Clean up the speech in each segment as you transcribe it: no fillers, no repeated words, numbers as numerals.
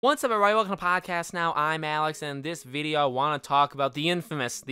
What's up, everybody? Welcome to Podcast Now. I'm Alex, and in this video, I want to talk about the infamous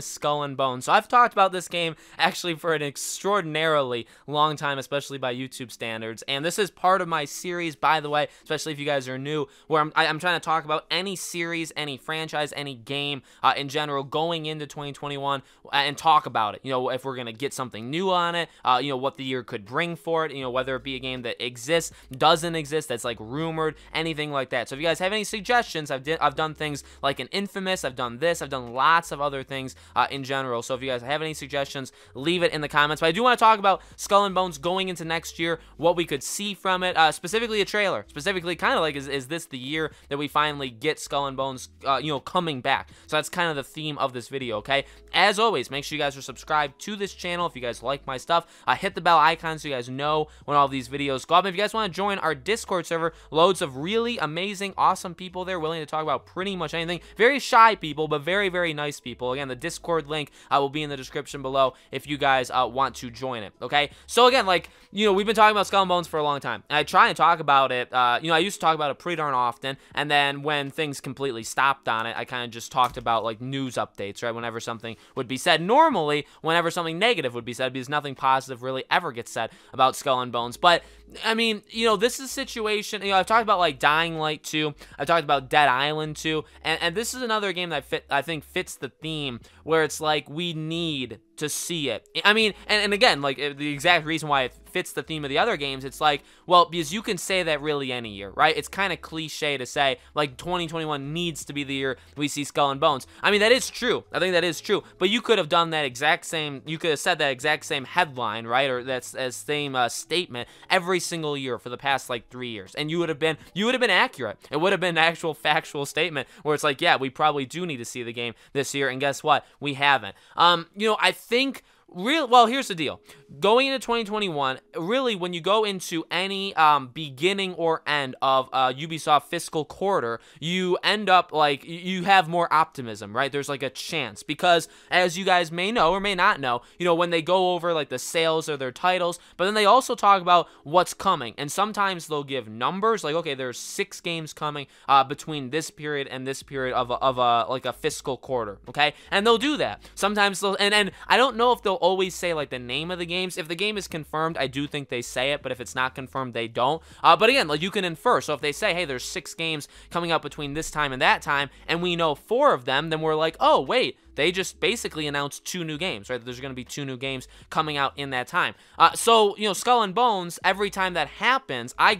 Skull and Bones. So I've talked about this game actually for an extraordinarily long time, especially by YouTube standards. And this is part of my series, by the way, especially if you guys are new, where I'm trying to talk about any series, any franchise, any game in general going into 2021 and talk about it. You know, if we're going to get something new on it, you know, what the year could bring for it, you know, whether it be a game that exists, doesn't exist, that's like rumored, anything like that. So if you guys have any suggestions, I've done things like an Infamous, I've done this, I've done lots of other things in general. So if you guys have any suggestions, leave it in the comments. But I do want to talk about Skull and Bones going into next year, what we could see from it, specifically a trailer, specifically kind of like, is this the year that we finally get Skull and Bones, you know, coming back? So that's kind of the theme of this video, okay? As always, make sure you guys are subscribed to this channel if you guys like my stuff. Hit the bell icon so you guys know when all these videos go up. If you guys want to join our Discord server, loads of really amazing, awesome people there willing to talk about pretty much anything. Very shy people, but very, very nice people. Again, the Discord link will be in the description below if you guys want to join it, okay? So again, like, you know, we've been talking about Skull and Bones for a long time, and I try and talk about it, you know, I used to talk about it pretty darn often, and then when things completely stopped on it, I kind of just talked about, like, news updates, right, whenever something would be said. Normally, whenever something negative would be said, because nothing positive really ever gets said about Skull and Bones, but, I mean, you know, this is a situation, you know, I've talked about, like, Dying Light 2, I've talked about Dead Island 2, and this is another game that I think fits the theme, where it's like, we need to see it. I mean, and again, like, the exact reason why it fits the theme of the other games, it's like, well, because you can say that really any year, right? It's kind of cliche to say, like, 2021 needs to be the year we see Skull and Bones. I mean, that is true. I think that is true. But you could have done that exact same, you could have said that exact same headline, right? Or that same statement every single year for the past, like, 3 years. And you would have been accurate. It would have been an actual factual statement where it's like, yeah, we probably do need to see the game this year. And guess what? We haven't. You know, I think well, here's the deal. Going into 2021, really, when you go into any beginning or end of Ubisoft fiscal quarter, you end up, like, you have more optimism, right? There's, like, a chance, because as you guys may know or may not know, you know, when they go over, like, the sales of their titles, but then they also talk about what's coming, and sometimes they'll give numbers, like, okay, there's 6 games coming between this period and this period of like, a fiscal quarter, okay? And they'll do that. Sometimes they'll, and I don't know if they'll always say, like, the name of the games. If the game is confirmed, I do think they say it, but if it's not confirmed, they don't. But again, like, you can infer. So if they say, hey, there's 6 games coming up between this time and that time, and we know 4 of them, then we're like, oh, wait, they just basically announced 2 new games, right? There's going to be 2 new games coming out in that time. So, you know, Skull and Bones, every time that happens, I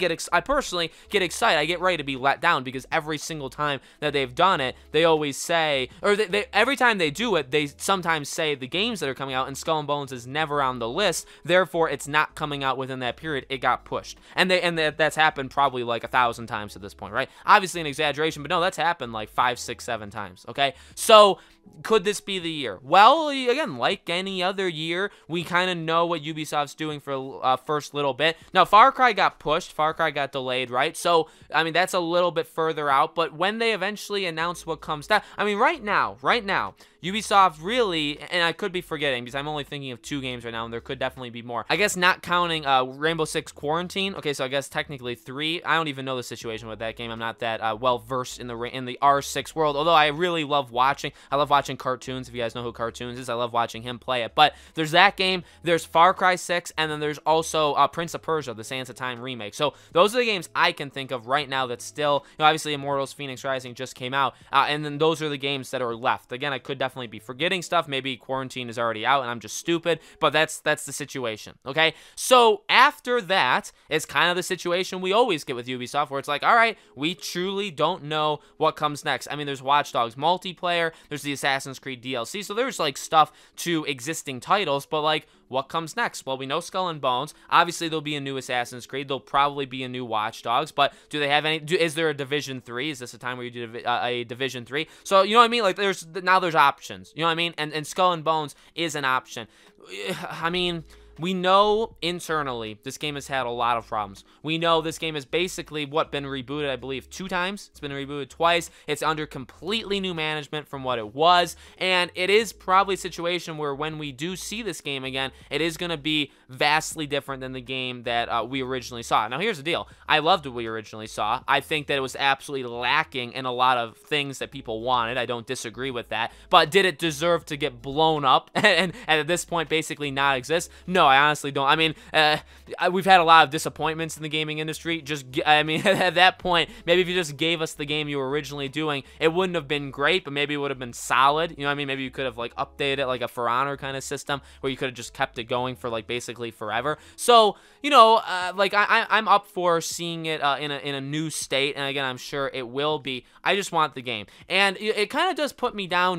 personally get excited. I get ready to be let down, because every single time that they've done it, they always say, or every time they do it, they sometimes say the games that are coming out, and Skull and Bones is never on the list. Therefore, it's not coming out within that period. It got pushed. And that's happened probably like 1,000 times at this point, right? Obviously an exaggeration, but no, that's happened like 5, 6, 7 times, okay? So, could this be the year? Well, again, like any other year, we kind of know what Ubisoft's doing for first little bit. Now, Far Cry got pushed. Far Cry got delayed, right? So, I mean, that's a little bit further out. But when they eventually announce what comes down, I mean, right now, Ubisoft really, and I could be forgetting because I'm only thinking of 2 games right now, and there could definitely be more. I guess not counting Rainbow Six Quarantine. Okay, so I guess technically 3. I don't even know the situation with that game. I'm not that well versed in the R6 world, although I really love watching. I love watching Cartoons. If you guys know who Cartoons is, I love watching him play it. But there's that game, there's Far Cry 6, and then there's also Prince of Persia, the Sands of Time remake. So those are the games I can think of right now that still, you know, obviously Immortals Phoenix Rising just came out, and then those are the games that are left. Again, I could definitely be forgetting stuff. Maybe Quarantine is already out and I'm just stupid, but that's the situation, okay? So after that, it's kind of the situation we always get with Ubisoft, where it's like, all right, we truly don't know what comes next. I mean, there's Watch Dogs multiplayer, there's the Assassin's Creed DLC, so there's, like, stuff to existing titles, but, like, what comes next? Well, we know Skull and Bones. Obviously, there'll be a new Assassin's Creed. There'll probably be a new Watch Dogs, but do they have any? Is there a Division 3? Is this a time where you do a Division 3? So, you know what I mean? Like, now there's options. You know what I mean? And Skull and Bones is an option. I mean, we know internally this game has had a lot of problems. We know this game has basically been rebooted, I believe, 2 times. It's been rebooted twice. It's under completely new management from what it was, and it is probably a situation where when we do see this game again, it is going to be vastly different than the game that we originally saw. Now, here's the deal. I loved what we originally saw. I think that it was absolutely lacking in a lot of things that people wanted. I don't disagree with that, but did it deserve to get blown up and at this point basically not exist? No, I honestly don't. I mean, we've had a lot of disappointments in the gaming industry. I mean, at that point, maybe if you just gave us the game you were originally doing, it wouldn't have been great, but maybe it would have been solid. You know what I mean? Maybe you could have like updated it like a For Honor kind of system where you could have just kept it going for like basically forever. So, you know, like I'm up for seeing it in a new state, and again, I'm sure it will be. I just want the game, and it kind of does put me down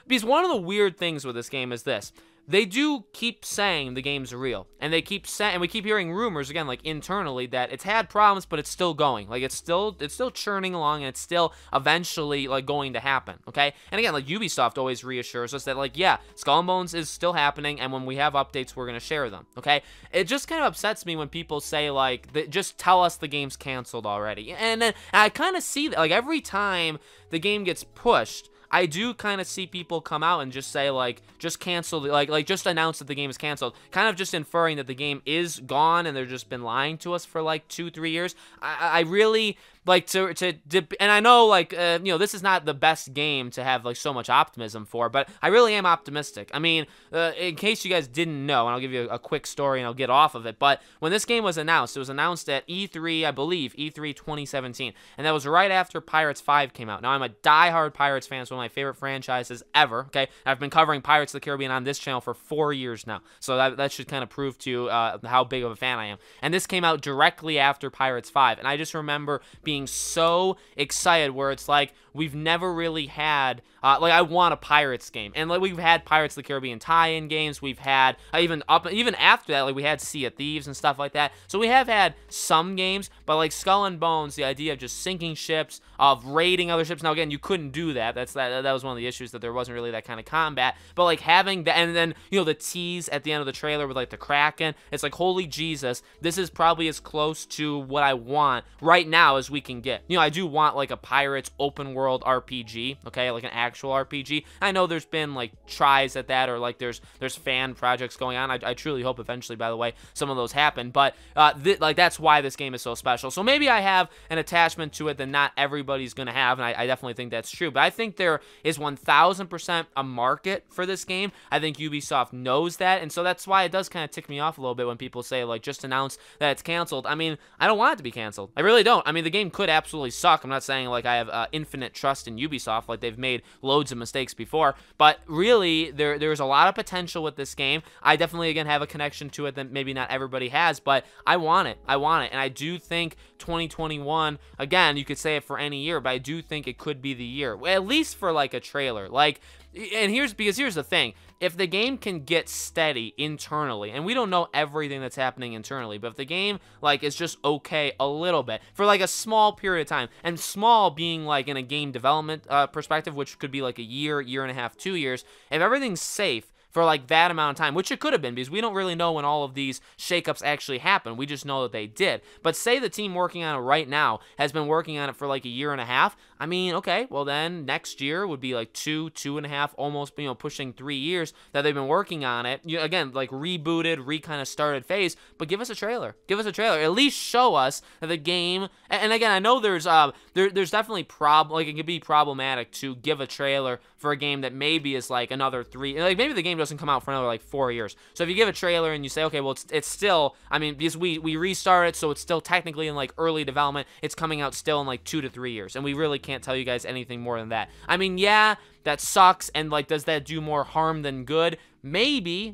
because one of the weird things with this game is this. They do keep saying the game's real, and they keep saying, and we keep hearing rumors again, like internally, that it's had problems, but it's still going. Like it's still churning along, and it's still eventually like going to happen. Okay, and again, like Ubisoft always reassures us that like, yeah, Skull and Bones is still happening, and when we have updates, we're gonna share them. Okay, it just kind of upsets me when people say like, just tell us the game's canceled already, and then I kind of see that like every time the game gets pushed, I do kind of see people come out and just say like, just cancel, like just announce that the game is canceled, kind of just inferring that the game is gone and they've just been lying to us for like 2-3 years. I really like and I know like you know, this is not the best game to have like so much optimism for, but I really am optimistic. I mean, in case you guys didn't know, and I'll give you a quick story and I'll get off of it, but when this game was announced, it was announced at E3, I believe, E3 2017, and that was right after Pirates 5 came out. Now, I'm a diehard Pirates fan. It's one of my favorite franchises ever, okay? I've been covering Pirates of the Caribbean on this channel for 4 years now, so that should kind of prove to you how big of a fan I am. And this came out directly after Pirates 5, and I just remember being so excited, where it's like we've never really had like, I want a Pirates game, and like we've had Pirates of the Caribbean tie-in games, we've had even after that, like we had Sea of Thieves and stuff like that, so we have had some games, but like Skull and Bones, the idea of just sinking ships, of raiding other ships. Now again, you couldn't do that. That was one of the issues, that there wasn't really that kind of combat, but like having that, and then, you know, the tease at the end of the trailer with like the Kraken, it's like, holy Jesus, this is probably as close to what I want right now as we can get. You know, I do want like a Pirates open world RPG, okay, like an actual RPG. I know there's been like tries at that, or like there's fan projects going on. I truly hope eventually, by the way, some of those happen, but like that's why this game is so special. So maybe I have an attachment to it that not everybody's gonna have, and I definitely think that's true, but I think there is 1000% a market for this game. I think Ubisoft knows that, and so that's why it does kind of tick me off a little bit when people say like, just announce that it's canceled. I mean, I don't want it to be canceled. I really don't. I mean, the game could absolutely suck. I'm not saying like I have infinite trust in Ubisoft, like they've made loads of mistakes before, but really there's a lot of potential with this game. I definitely, again, have a connection to it that maybe not everybody has, but I want it, and I do think 2021, again, you could say it for any year, but I do think it could be the year, at least for like a trailer. Like, and here's the thing, if the game can get steady internally, and we don't know everything that's happening internally, but if the game like is just okay a little bit for like a small period of time, and small being like in a game development perspective, which could be like a year and a half, 2 years, if everything's safe for like that amount of time, which it could have been, because we don't really know when all of these shakeups actually happen. We just know that they did. But say the team working on it right now has been working on it for like a year and a half. I mean, okay, well then next year would be like 2.5, almost, you know, pushing 3 years that they've been working on it. You know, again, like rebooted, kind of started phase. But give us a trailer. Give us a trailer. At least show us that the game. And again, I know there's definitely like it could be problematic to give a trailer for a game that maybe is like another 3, like maybe the game doesn't come out for another like 4 years. So if you give a trailer and you say, okay, well it's still, I mean, because we restart it, so it's still technically in like early development, it's coming out still in like 2 to 3 years, and we really can't tell you guys anything more than that. I mean, yeah, that sucks, and like, does that do more harm than good? Maybe,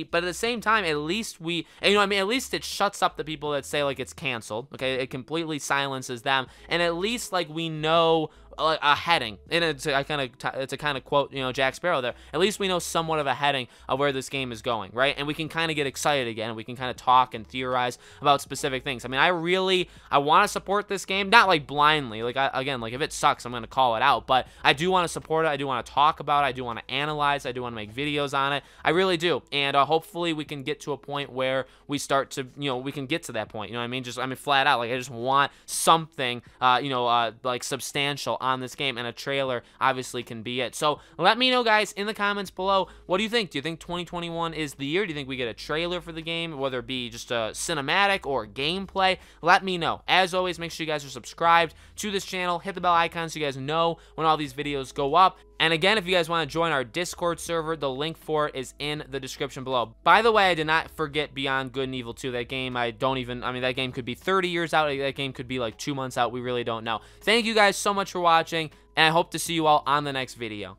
but at the same time, at least you know what I mean, at least it shuts up the people that say like it's canceled, okay? It completely silences them, and at least like we know a heading, and it's a kind of quote, Jack Sparrow there. At least we know somewhat of a heading of where this game is going, right? And we can kind of get excited again. We can kind of talk and theorize about specific things. I mean, I want to support this game, not like blindly. Like again, like if it sucks, I'm gonna call it out. But I do want to support it. I do want to talk about it. I do want to analyze. I do want to make videos on it. I really do. And hopefully we can get to a point where we start to, we can get to that point. You know what I mean? I mean, flat out, like I just want something, like substantial on this game, and a trailer obviously can be it. So let me know, guys, in the comments below, what do you think? Do you think 2021 is the year? Do you think we get a trailer for the game, whether it be just a cinematic or gameplay? Let me know. As always, make sure you guys are subscribed to this channel. Hit the bell icon so you guys know when all these videos go up. And again, if you guys want to join our Discord server, the link for it is in the description below. By the way, I did not forget Beyond Good and Evil 2. That game, I mean, that game could be 30 years out. That game could be like 2 months out. We really don't know. Thank you guys so much for watching, and I hope to see you all on the next video.